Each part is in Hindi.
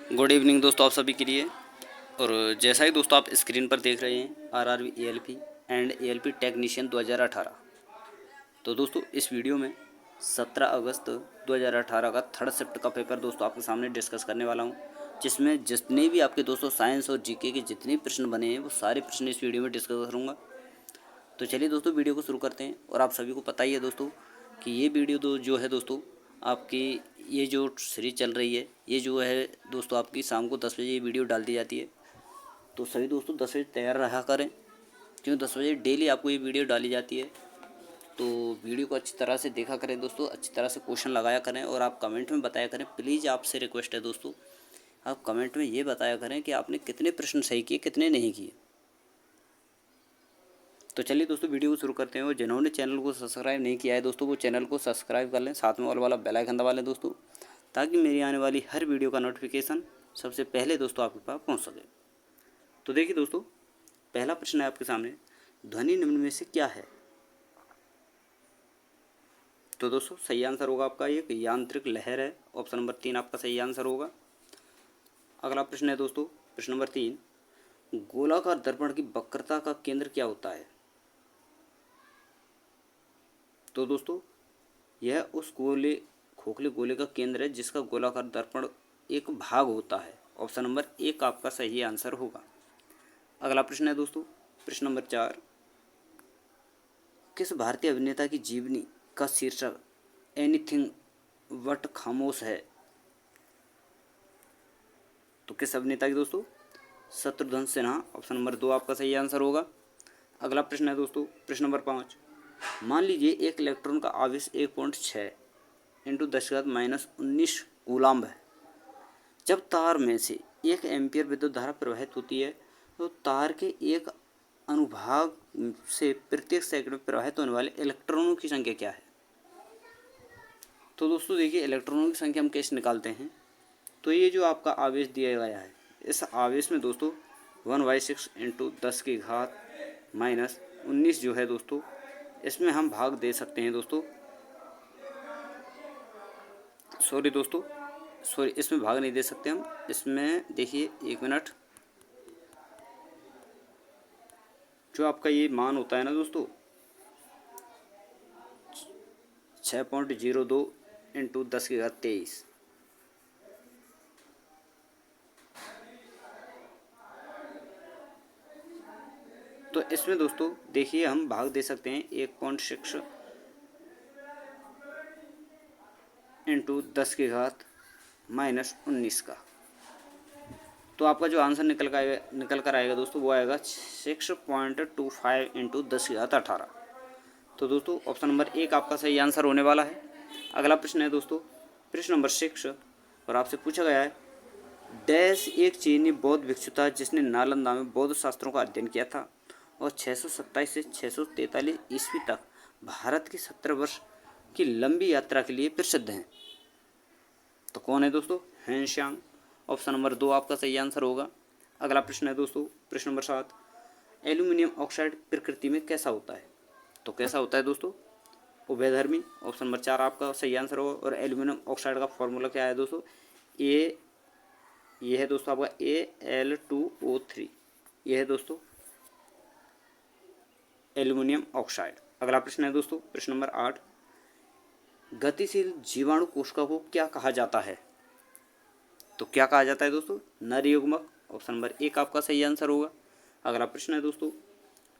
गुड इवनिंग दोस्तों, आप सभी के लिए। और जैसा ही दोस्तों आप स्क्रीन पर देख रहे हैं RRB ALP and ALP technician 2018। तो दोस्तों इस वीडियो में 17 अगस्त 2018 का थर्ड शिफ्ट का पेपर दोस्तों आपके सामने डिस्कस करने वाला हूं, जिसमें जितने भी आपके दोस्तों साइंस और जीके के जितने प्रश्न बने हैं वो सारे प्रश्न इस वीडियो में डिस्कस करूँगा। तो चलिए दोस्तों वीडियो को शुरू करते हैं। और आप सभी को पता ही है दोस्तों कि ये वीडियो जो है दोस्तों आपकी ये जो सीरीज चल रही है, ये जो है दोस्तों आपकी शाम को 10 बजे ये वीडियो डाल दी जाती है। तो सभी दोस्तों 10 बजे तैयार रहा करें, क्योंकि 10 बजे डेली आपको ये वीडियो डाली जाती है। तो वीडियो को अच्छी तरह से देखा करें दोस्तों, अच्छी तरह से क्वेश्चन लगाया करें और आप कमेंट में बताया करें। प्लीज़ आपसे रिक्वेस्ट है दोस्तों, आप कमेंट में ये बताया करें कि आपने कितने प्रश्न सही किए, कितने नहीं किए। तो चलिए दोस्तों वीडियो को शुरू करते हैं। और जिन्होंने चैनल को सब्सक्राइब नहीं किया है दोस्तों, वो चैनल को सब्सक्राइब कर लें, साथ में ऑल वाला बेल आइकन दबा लें दोस्तों, ताकि मेरी आने वाली हर वीडियो का नोटिफिकेशन सबसे पहले दोस्तों आपके पास पहुंच सके। तो देखिए दोस्तों, पहला प्रश्न है आपके सामने, ध्वनि निम्न में से क्या है। तो दोस्तों सही आंसर होगा आपका एक यांत्रिक लहर है। ऑप्शन नंबर 3 आपका सही आंसर होगा। अगला प्रश्न है दोस्तों, प्रश्न नंबर 3, गोलाकार दर्पण की वक्रता का केंद्र क्या होता है। तो दोस्तों यह उस खोखले गोले का केंद्र है जिसका गोलाकार दर्पण एक भाग होता है। ऑप्शन नंबर 1 आपका सही आंसर होगा। अगला प्रश्न है दोस्तों, प्रश्न नंबर 4, किस भारतीय अभिनेता की जीवनी का शीर्षक एनीथिंग बट खामोश है। तो किस अभिनेता की दोस्तों, शत्रुघ्न सिन्हा। ऑप्शन नंबर 2 आपका सही आंसर होगा। अगला प्रश्न है दोस्तों, प्रश्न नंबर 5, मान लीजिए एक इलेक्ट्रॉन का आवेश 1.6 इंटू 10⁻⁻19 कूलाम्ब है। जब तार में से 1 एम्पियर विद्युत धारा प्रवाहित होती है तो तार के एक अनुभाग से प्रत्येक सेकंड में प्रवाहित होने वाले इलेक्ट्रॉनों की संख्या क्या है। तो दोस्तों देखिए, इलेक्ट्रॉनों की संख्या हम कैसे निकालते हैं। तो ये जो आपका आवेश दिया गया है, इस आवेश में दोस्तों 1/6 इंटू 10⁻⁻19 जो है दोस्तों, इसमें हम भाग दे सकते हैं दोस्तों। सॉरी इसमें भाग नहीं दे सकते हम। इसमें देखिए, एक मिनट, जो आपका ये मान होता है ना दोस्तों 6.02 इंटू 10⁻23। तो इसमें दोस्तों देखिए हम भाग दे सकते हैं 1.6 इंटू 10⁻⁻19 का। तो आपका जो आंसर निकल कर आएगा दोस्तों, वो आएगा 6.25 इंटू 10⁻18। तो दोस्तों ऑप्शन नंबर 1 आपका सही आंसर होने वाला है। अगला प्रश्न है दोस्तों, प्रश्न नंबर 6, और आपसे पूछा गया है, डैश एक चीनी बौद्ध भिक्षु था जिसने नालंदा में बौद्ध शास्त्रों का अध्ययन किया था और 627 से 643 ईस्वी तक भारत की 17 वर्ष की लंबी यात्रा के लिए प्रसिद्ध हैं। तो कौन है दोस्तों, हेनशांग। ऑप्शन नंबर 2 आपका सही आंसर होगा। अगला प्रश्न है दोस्तों, प्रश्न नंबर 7, एल्यूमिनियम ऑक्साइड प्रकृति में कैसा होता है। तो कैसा होता है दोस्तों, उभयधर्मी। ऑप्शन नंबर 4 आपका सही आंसर होगा। और एल्यूमिनियम ऑक्साइड का फॉर्मूला क्या है दोस्तों, ये है दोस्तों आपका Al2O3। ये है दोस्तों एल्यूमिनियम ऑक्साइड। अगला प्रश्न है दोस्तों, प्रश्न नंबर 8, गतिशील जीवाणु कोशिका को क्या कहा जाता है। तो क्या कहा जाता है दोस्तों, नर युग्मक। ऑप्शन नंबर 1 आपका सही आंसर होगा। अगला प्रश्न है दोस्तों,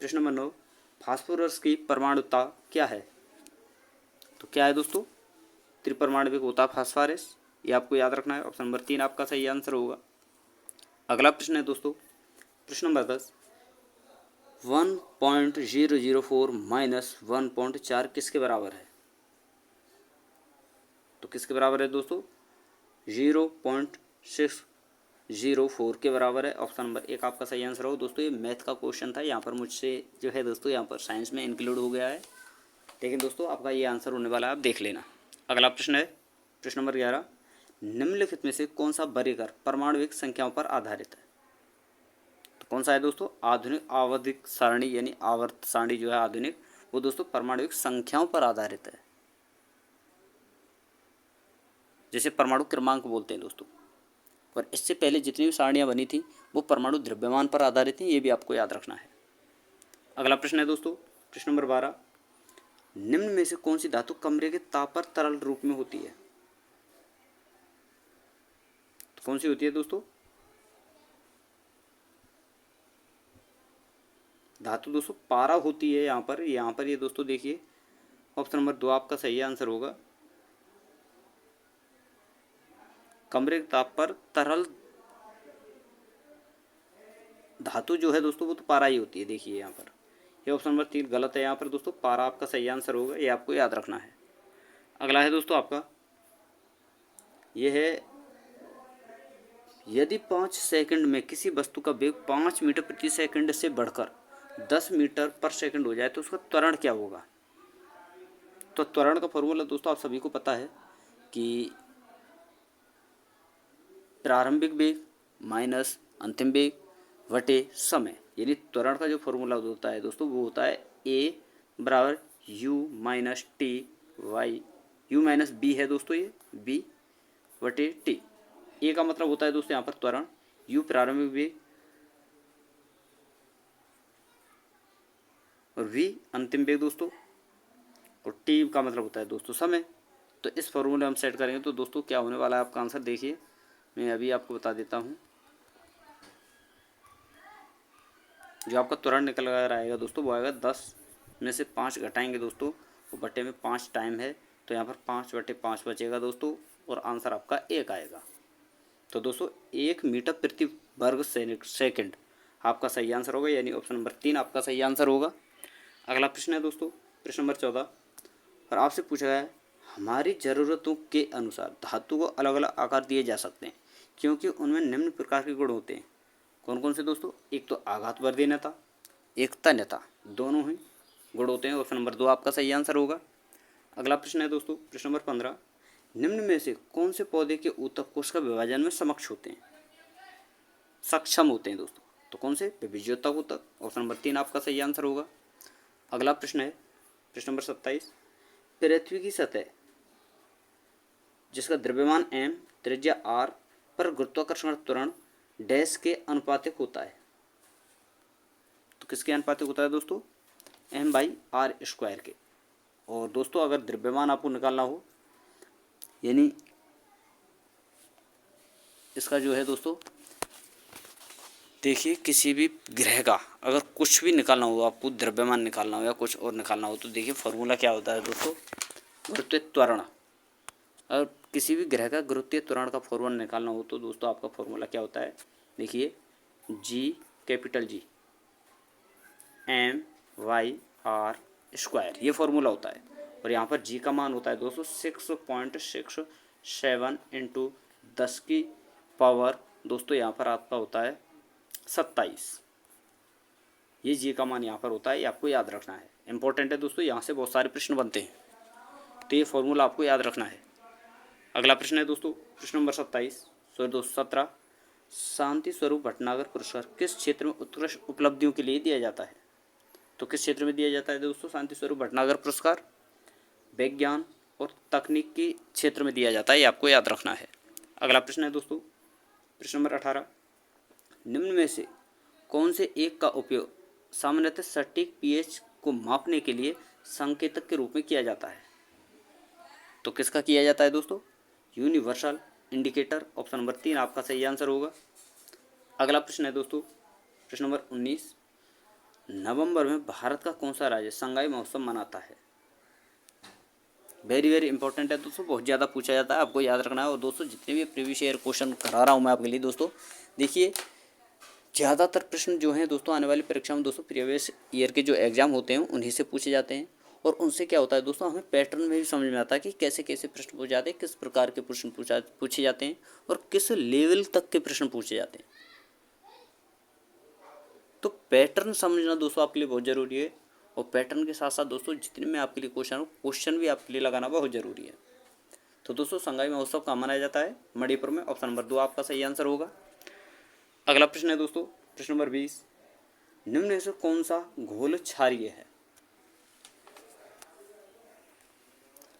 प्रश्न नंबर 9, फास्फोरस की परमाणुता क्या है। तो क्या है दोस्तों, त्रिपरमाणविक होता है फास्फोरस, ये आपको याद रखना है। ऑप्शन नंबर 3 आपका सही आंसर होगा। अगला प्रश्न है दोस्तों, प्रश्न नंबर 10, 1.004 माइनस 1.4 किसके बराबर है। तो किसके बराबर है दोस्तों, 0.604 के बराबर है। ऑप्शन नंबर 1 आपका सही आंसर होगा। दोस्तों ये मैथ का क्वेश्चन था, यहाँ पर मुझसे जो है दोस्तों यहाँ पर साइंस में इंक्लूड हो गया है, लेकिन दोस्तों आपका ये आंसर होने वाला है, आप देख लेना। अगला प्रश्न है, प्रश्न नंबर 11, निम्नलिखित में से कौन सा वर्गीकरण परमाणुविक संख्याओं पर आधारित है। तो कौन सा है दोस्तों, आधुनिक आवधिक सारणी यानी आवर्त सारणी जो है आधुनिक, वो दोस्तों परमाणुविक संख्याओं पर आधारित है, जैसे परमाणु क्रमांक बोलते हैं दोस्तों। और इससे पहले जितनी भी सारणियाँ बनी थी वो परमाणु द्रव्यमान पर आधारित थी, ये भी आपको याद रखना है। अगला प्रश्न है दोस्तों, प्रश्न नंबर 12, निम्न में से कौन सी धातु कमरे के ताप पर तरल रूप में होती है? तो कौन सी होती है दोस्तों? धातु दोस्तों पारा होती है यहाँ पर ये दोस्तों देखिए, ऑप्शन नंबर 2 आपका सही आंसर होगा। कमरे के ताप पर तरल धातु जो है दोस्तों वो तो पारा ही होती है। देखिए यहाँ पर ये ऑप्शन नंबर 3 गलत है, यहाँ पर दोस्तों पारा आपका सही आंसर होगा, ये आपको याद रखना है। अगला है दोस्तों आपका, ये है यदि 5 सेकंड में किसी वस्तु का वेग 5 मीटर प्रति सेकंड से बढ़कर 10 मीटर पर सेकंड हो जाए तो उसका त्वरण क्या होगा? तो त्वरण का फॉर्मूला दोस्तों आप सभी को पता है कि प्रारंभिक वेग माइनस अंतिम वेग वटे समय, यानी त्वरण का जो फॉर्मूला होता है दोस्तों वो होता है ए बराबर U minus T Y, U minus B है दोस्तों, ये बी वटे टी। ए का मतलब होता है दोस्तों यहाँ पर त्वरण, यू प्रारंभिक वेग और वी अंतिम वेग दोस्तों, और टी का मतलब होता है दोस्तों समय। तो इस फॉर्मूले हम सेट करेंगे तो दोस्तों क्या होने वाला है आपका आंसर, देखिए मैं अभी आपको बता देता हूँ। जो आपका त्वरण निकल कर आएगा दोस्तों वो आएगा 10 में से 5 घटाएंगे दोस्तों, वो बटे में 5 टाइम है तो यहाँ पर 5/5 बचेगा दोस्तों, और आंसर आपका 1 आएगा। तो दोस्तों 1 मीटर प्रति वर्ग सेकंड आपका सही आंसर होगा, यानी ऑप्शन नंबर 3 आपका सही आंसर होगा। अगला प्रश्न है दोस्तों, प्रश्न नंबर 14, और आपसे पूछा गया है हमारी ज़रूरतों के अनुसार धातु को अलग अलग आकार दिए जा सकते हैं क्योंकि उनमें निम्न प्रकार के गुण होते हैं। कौन कौन से दोस्तों? एक तो आघात वर्धीनता, एक तन्यता, दोनों ही गुण होते हैं। ऑप्शन नंबर 2 आपका सही आंसर होगा। अगला प्रश्न है दोस्तों, प्रश्न नंबर 15, निम्न में से कौन से पौधे के ऊतक कोश का विभाजन में सक्षम होते हैं दोस्तों? तो कौन से? बीजोत्तक ऊतक। ऑप्शन नंबर 3 आपका सही आंसर होगा। अगला प्रश्न है प्रश्न नंबर 27, पृथ्वी की सतह जिसका द्रव्यमान m, त्रिज्या r पर गुरुत्वाकर्षण त्वरण डैश के अनुपातिक होता है। तो किसके अनुपातिक होता है दोस्तों? m/r² के। और दोस्तों अगर द्रव्यमान आपको निकालना हो, यानी इसका जो है दोस्तों देखिए, किसी भी ग्रह का अगर कुछ भी निकालना हो, आपको द्रव्यमान निकालना हो या कुछ और निकालना हो, तो देखिए फॉर्मूला क्या होता है दोस्तों, गुरुत्वीय त्वरण। अगर किसी भी ग्रह का गुरुत्वीय त्वरण का फॉर्मूला निकालना हो तो दोस्तों आपका फॉर्मूला क्या होता है, देखिए जी कैपिटल जी m/r², ये फॉर्मूला होता है। और यहाँ पर जी का मान होता है दोस्तों 6.67 इंटू 10 की पावर दोस्तों यहाँ पर आपका होता है 27। ये जी का मान यहाँ पर होता है, ये आपको याद रखना है, इंपॉर्टेंट है दोस्तों, यहाँ से बहुत सारे प्रश्न बनते हैं तो ये फॉर्मूला आपको याद रखना है। अगला प्रश्न है दोस्तों, प्रश्न नंबर 17, शांति स्वरूप भटनागर पुरस्कार किस क्षेत्र में उत्कृष्ट उपलब्धियों के लिए दिया जाता है? तो किस क्षेत्र में दिया जाता है दोस्तों शांति स्वरूप भटनागर पुरस्कार? विज्ञान और तकनीक के क्षेत्र में दिया जाता है, ये आपको याद रखना है। अगला प्रश्न है दोस्तों, प्रश्न नंबर 18, निम्न में से कौन से एक का उपयोग सामान्यतः सटीक पीएच को मापने के लिए संकेतक के रूप में किया जाता है? तो किसका किया जाता है दोस्तों? Universal indicator. ऑप्शन नंबर 3 आपका सही आंसर होगा। अगला प्रश्न है दोस्तों, प्रश्न नंबर 19, नवंबर में भारत का कौन सा राज्य संगाई महोत्सव मनाता है? वेरी वेरी इंपॉर्टेंट है दोस्तों, बहुत ज़्यादा पूछा जाता है, आपको याद रखना है। और दोस्तों जितने भी प्रीवियस ईयर क्वेश्चन करा रहा हूँ मैं आपके लिए दोस्तों, देखिए ज़्यादातर प्रश्न जो हैं दोस्तों आने वाली परीक्षा में दोस्तों प्रीवियस ईयर के जो एग्जाम होते हैं उन्हीं से पूछे जाते हैं। और उनसे क्या होता है दोस्तों, हमें पैटर्न में भी समझ में आता है कि कैसे कैसे प्रश्न पूछे जाते हैं, किस प्रकार के प्रश्न पूछे जाते हैं और किस लेवल तक के प्रश्न पूछे जाते हैं। तो पैटर्न समझना दोस्तों आपके लिए बहुत ज़रूरी है। और पैटर्न के साथ साथ दोस्तों जितने में आपके लिए क्वेश्चन भी आपके लिए लगाना बहुत ज़रूरी है। तो दोस्तों संगाई महोत्सव कहाँ मनाया जाता है? मणिपुर में। ऑप्शन नंबर 2 आपका सही आंसर होगा। अगला प्रश्न है दोस्तों, प्रश्न नंबर 20, निम्न में से कौन सा घोल क्षारीय है?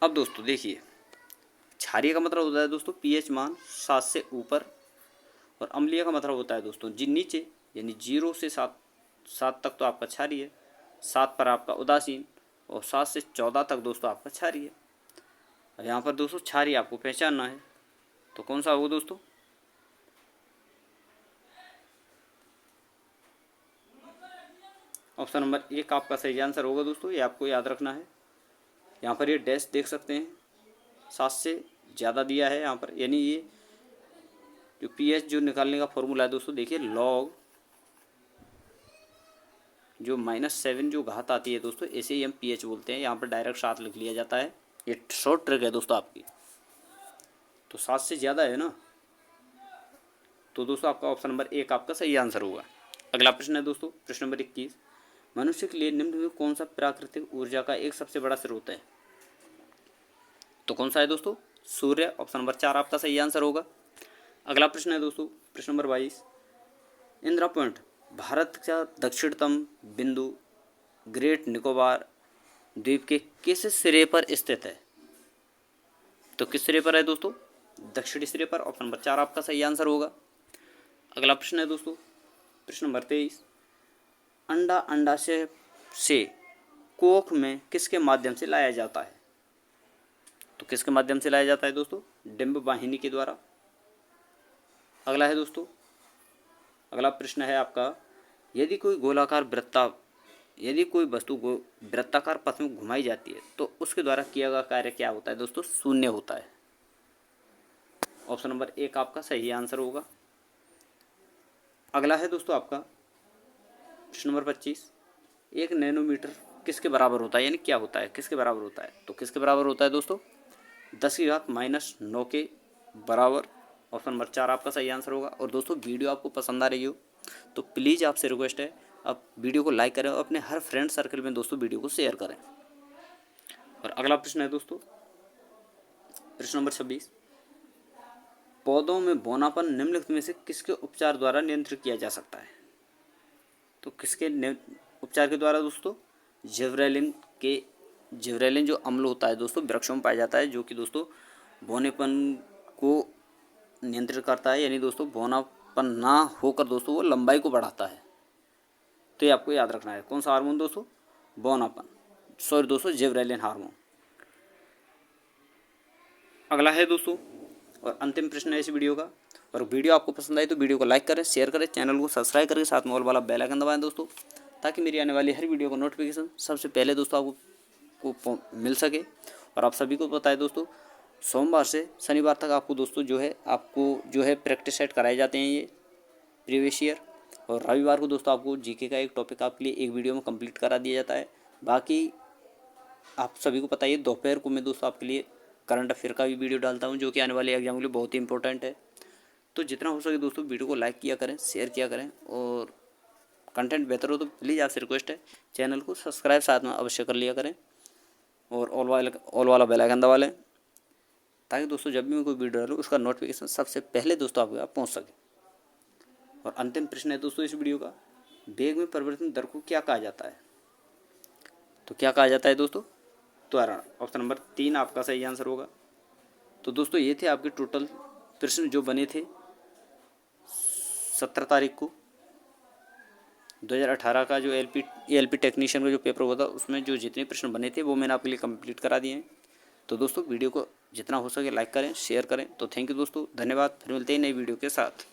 अब दोस्तों देखिए, क्षारीय का मतलब होता है दोस्तों पीएच मान 7 से ऊपर और अम्लीय का मतलब होता है दोस्तों जी नीचे, यानी 0 से 7 तक तो आपका क्षारीय है, 7 पर आपका उदासीन, और 7 से 14 तक दोस्तों आपका क्षारीय है। और यहाँ पर दोस्तों क्षारीय आपको पहचानना है, तो कौन सा होगा दोस्तों? ऑप्शन नंबर 1 आपका सही आंसर होगा दोस्तों, ये आपको याद रखना है। यहाँ पर ये डैश देख सकते हैं, 7 से ज़्यादा दिया है यहाँ पर, यानी ये जो पीएच जो निकालने का फॉर्मूला है दोस्तों, देखिए लॉग जो -7 जो घात आती है दोस्तों, ऐसे ही हम पीएच बोलते हैं। यहाँ पर डायरेक्ट 7 लिख लिया जाता है, ये शॉर्ट ट्रिक है दोस्तों आपकी। तो 7 से ज़्यादा है ना, तो दोस्तों आपका ऑप्शन नंबर 1 आपका सही आंसर होगा। अगला प्रश्न है दोस्तों, प्रश्न नंबर 21, मनुष्य के लिए निम्न में कौन सा प्राकृतिक ऊर्जा का एक सबसे बड़ा स्रोत है? तो कौन सा है दोस्तों? सूर्य। ऑप्शन नंबर 4 आपका सही आंसर होगा। अगला प्रश्न है दोस्तों, प्रश्न नंबर 22, इंदिरा पॉइंट भारत का दक्षिणतम बिंदु ग्रेट निकोबार द्वीप के किस सिरे पर स्थित है? तो किस सिरे पर है दोस्तों? दक्षिणी सिरे पर। ऑप्शन नंबर 4 आपका सही आंसर होगा। अगला प्रश्न है दोस्तों, प्रश्न नंबर 23, अंडा अंडाशय से कोख में किसके माध्यम से लाया जाता है? तो किसके माध्यम से लाया जाता है दोस्तों? डिंब वाहिनी के द्वारा। अगला है दोस्तों, अगला प्रश्न है आपका, यदि कोई वस्तु वृत्ताकार पथ में घुमाई जाती है तो उसके द्वारा किया गया कार्य क्या होता है दोस्तों? शून्य होता है। ऑप्शन नंबर 1 आपका सही आंसर होगा। अगला है दोस्तों आपका प्रश्न नंबर 25, 1 नैनोमीटर किसके बराबर होता है, यानी क्या होता है, किसके बराबर होता है? तो किसके बराबर होता है दोस्तों? 10⁻⁹ के बराबर। ऑप्शन नंबर 4 आपका सही आंसर होगा। और दोस्तों वीडियो आपको पसंद आ रही हो तो प्लीज़ आपसे रिक्वेस्ट है, आप वीडियो को लाइक करें और अपने हर फ्रेंड सर्कल में दोस्तों वीडियो को शेयर करें। और अगला प्रश्न है दोस्तों, प्रश्न नंबर 26, पौधों में बौनापन निम्नलिखित में से किसके उपचार द्वारा नियंत्रित किया जा सकता है? तो किसके उपचार के द्वारा दोस्तों? जिब्रेलिन जो अम्ल होता है दोस्तों, वृक्षों में पाया जाता है, जो कि दोस्तों बौनेपन को नियंत्रित करता है, यानी दोस्तों बौनापन ना होकर दोस्तों वो लंबाई को बढ़ाता है। तो ये आपको याद रखना है। कौन सा हार्मोन दोस्तों? बौनापन, सॉरी दोस्तों, जिब्रेलिन हार्मोन। अगला है दोस्तों और अंतिम प्रश्न है इस वीडियो का। और वीडियो आपको पसंद आई तो वीडियो को लाइक करें, शेयर करें, चैनल को सब्सक्राइब करके साथ में ऑल वाला बेल आइकन दबाएं दोस्तों, ताकि मेरी आने वाली हर वीडियो का नोटिफिकेशन सबसे पहले दोस्तों आपको मिल सके। और आप सभी को पता है दोस्तों, सोमवार से शनिवार तक आपको दोस्तों जो है प्रैक्टिस सेट कराए जाते हैं ये प्रीवियस ईयर। और रविवार को दोस्तों आपको जीके का एक टॉपिक आपके लिए एक वीडियो में कंप्लीट करा दिया जाता है। बाकी आप सभी को पता है दोपहर को मैं दोस्तों आपके लिए करंट अफेयर का भी वीडियो डालता हूँ, जो कि आने वाले एग्जाम के लिए बहुत ही इंपॉर्टेंट है। तो जितना हो सके दोस्तों वीडियो को लाइक किया करें, शेयर किया करें, और कंटेंट बेहतर हो तो प्लीज़ आपसे रिक्वेस्ट है चैनल को सब्सक्राइब साथ में अवश्य कर लिया करें, और ऑल वाला बेल आइकन दबा लें, ताकि दोस्तों जब भी मैं कोई वीडियो डालूँ उसका नोटिफिकेशन सबसे पहले दोस्तों आपके पास पहुँच सके। और अंतिम प्रश्न है दोस्तों इस वीडियो का, वेग में परिवर्तन दर को क्या कहा जाता है? तो क्या कहा जाता है दोस्तों? त्वरण। ऑप्शन नंबर 3 आपका सही आंसर होगा। तो दोस्तों ये थे आपके टोटल प्रश्न जो बने थे 17 तारीख को 2018 का जो एएलपी टेक्नीशियन का जो पेपर हुआ था, उसमें जो जितने प्रश्न बने थे वो मैंने आपके लिए कंप्लीट करा दिए हैं। तो दोस्तों वीडियो को जितना हो सके लाइक करें, शेयर करें। तो थैंक यू दोस्तों, धन्यवाद। फिर मिलते हैं नई वीडियो के साथ।